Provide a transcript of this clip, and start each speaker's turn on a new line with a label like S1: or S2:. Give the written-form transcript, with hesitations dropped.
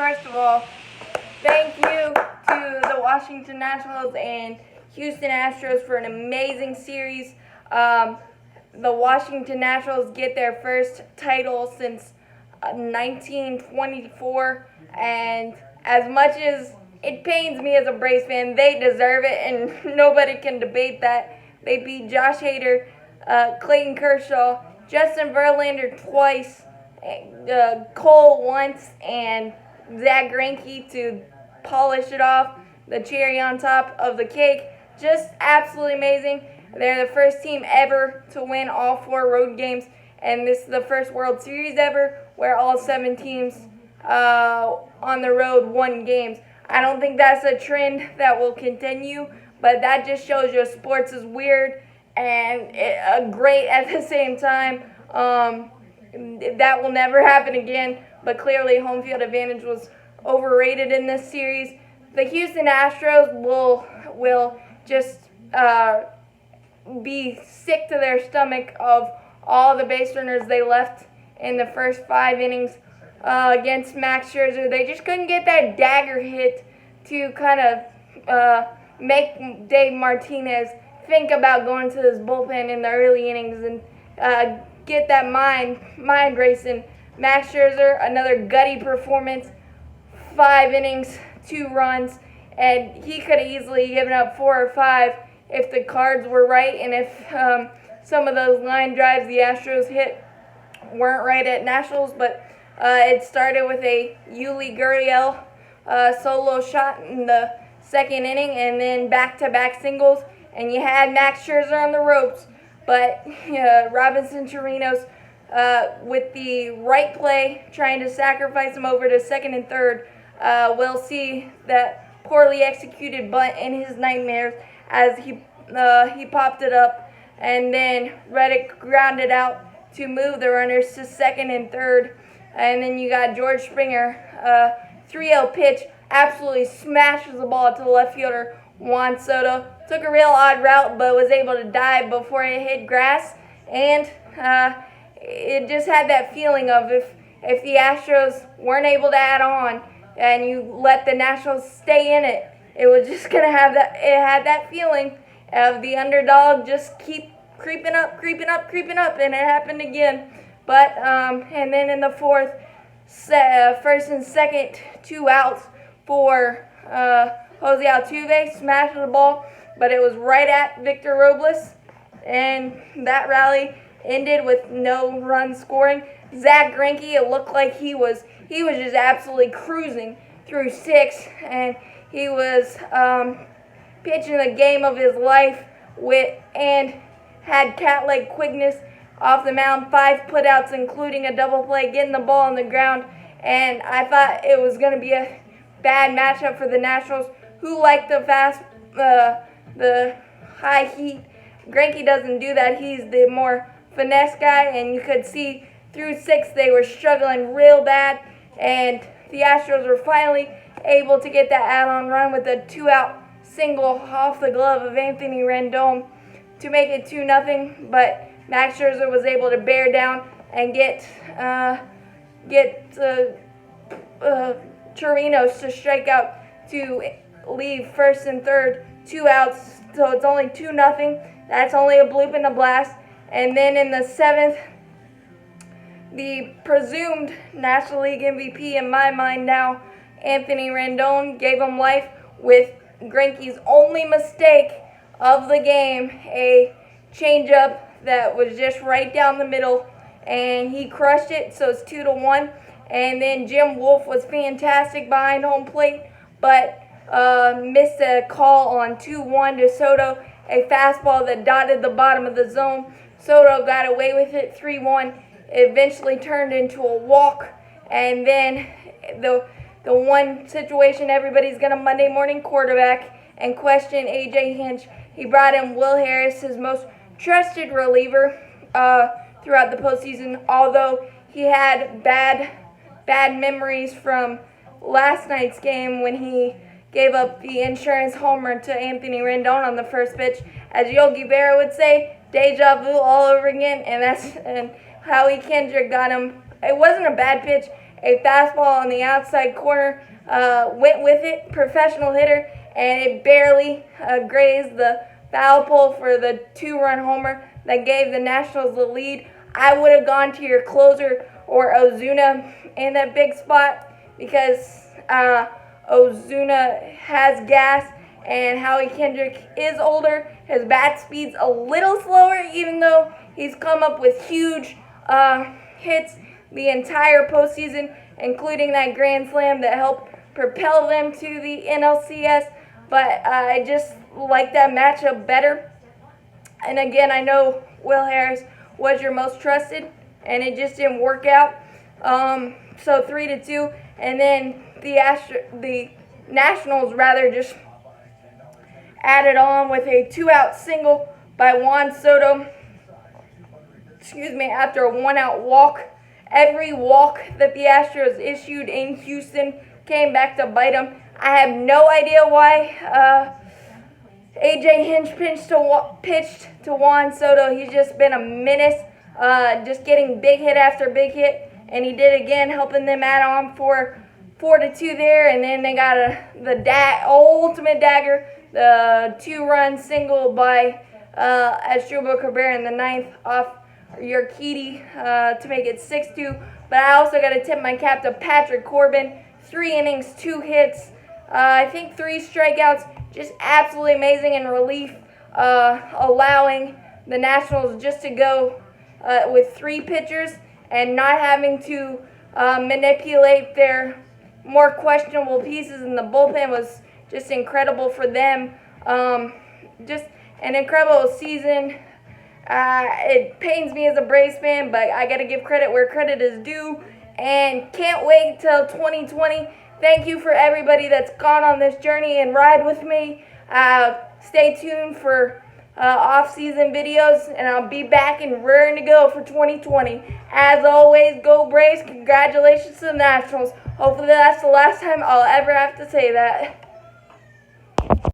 S1: First of all, thank you to the Washington Nationals and Houston Astros for an amazing series. The Washington Nationals get their first title since 1924, and as much as it pains me as a Braves fan, they deserve it, and nobody can debate that. They beat Josh Hader, Clayton Kershaw, Justin Verlander twice, Cole once, and Zach Greinke to polish it off, the cherry on top of the cake. Just absolutely amazing. They're the first team ever to win all 4 road games, and this is the first World Series ever where all 7 teams on the road won games. I don't think that's a trend that will continue, but that just shows you sports is weird and great at the same time. That will never happen again, but clearly home field advantage was overrated in this series. The Houston Astros will just be sick to their stomach of all the base runners they left in the first 5 innings against Max Scherzer. They just couldn't get that dagger hit to kind of make Dave Martinez think about going to his bullpen in the early innings and get that mind racing. Max Scherzer, another gutty performance, 5 innings, 2 runs, and he could have easily given up 4 or 5 if the cards were right and if some of those line drives the Astros hit weren't right at Nationals. But it started with a Yuli Gurriel solo shot in the 2nd inning, and then back-to-back singles, and you had Max Scherzer on the ropes. But Robinson Chirinos, with the right play, trying to sacrifice him over to 2nd and 3rd, will see that poorly executed bunt in his nightmares as he popped it up, and then Reddick grounded out to move the runners to 2nd and 3rd. And then you got George Springer, 3-0 pitch, absolutely smashes the ball to the left fielder Juan Soto. Took a real odd route, but was able to dive before it hit grass, and it just had that feeling of if the Astros weren't able to add on and you let the Nationals stay in it, it was just gonna have that. It had that feeling of the underdog just keep creeping up, and it happened again. But and then in the 4th, 1st and 2nd, 2 outs for Jose Altuve, smashed the ball, but it was right at Victor Robles, and that rally ended with no run scoring. Zach Greinke, it looked like he was just absolutely cruising through 6, and he was pitching the game of his life and had cat-like quickness off the mound, 5 putouts, including a double play, getting the ball on the ground, and I thought it was going to be a bad matchup for the Nationals, who like the high heat. Greinke doesn't do that. He's the more finesse guy, and you could see through 6 they were struggling real bad, and the Astros were finally able to get that add-on run with a 2-out single off the glove of Anthony Rendon to make it 2-0, but Max Scherzer was able to bear down and get Chirinos to strike out to leave 1st and 3rd, 2 outs, so it's only 2-0. That's only a bloop in the blast. And then in the 7th, the presumed National League MVP in my mind now, Anthony Rendon, gave him life with Greinke's only mistake of the game, a changeup that was just right down the middle, and he crushed it, so it's 2-1. And then Jim Wolf was fantastic behind home plate, but missed a call on 2-1 to Soto, a fastball that dotted the bottom of the zone. Soto got away with it, 3-1. It eventually turned into a walk, and then the one situation everybody's going to Monday morning quarterback and question A.J. Hinch. He brought in Will Harris, his most trusted reliever throughout the postseason, although he had bad memories from last night's game when he gave up the insurance homer to Anthony Rendon on the first pitch. As Yogi Berra would say, deja vu all over again, and Howie Kendrick got him. It wasn't a bad pitch, a fastball on the outside corner, went with it, professional hitter, and it barely grazed the foul pole for the 2-run homer that gave the Nationals the lead. I would have gone to your closer or Ozuna in that big spot because Ozuna has gas, and Howie Kendrick is older. His bat speed's a little slower, even though he's come up with huge hits the entire postseason, including that grand slam that helped propel them to the NLCS. But I just like that matchup better. And again, I know Will Harris was your most trusted, and it just didn't work out. So 3-2, and then the Nationals just added on with a 2-out single by Juan Soto. After a 1-out walk. Every walk that the Astros issued in Houston came back to bite them. I have no idea why AJ Hinch pitched to Juan Soto. He's just been a menace, just getting big hit after big hit, and he did again, helping them add on for 4-2 there. And then they got the ultimate dagger, the 2-run single by Asdrubal Cabrera in the 9th off Urquidy to make it 6-2. But I also got to tip my cap to Patrick Corbin. 3 innings, 2 hits, I think 3 strikeouts. Just absolutely amazing in relief, allowing the Nationals just to go with 3 pitchers and not having to manipulate their more questionable pieces in the bullpen was just incredible for them. Just an incredible season. It pains me as a Braves fan, but I got to give credit where credit is due, and can't wait till 2020. Thank you for everybody that's gone on this journey and ride with me. Stay tuned for off-season videos, and I'll be back and raring to go for 2020. As always, go Braves. Congratulations to the Nationals. Hopefully that's the last time I'll ever have to say that.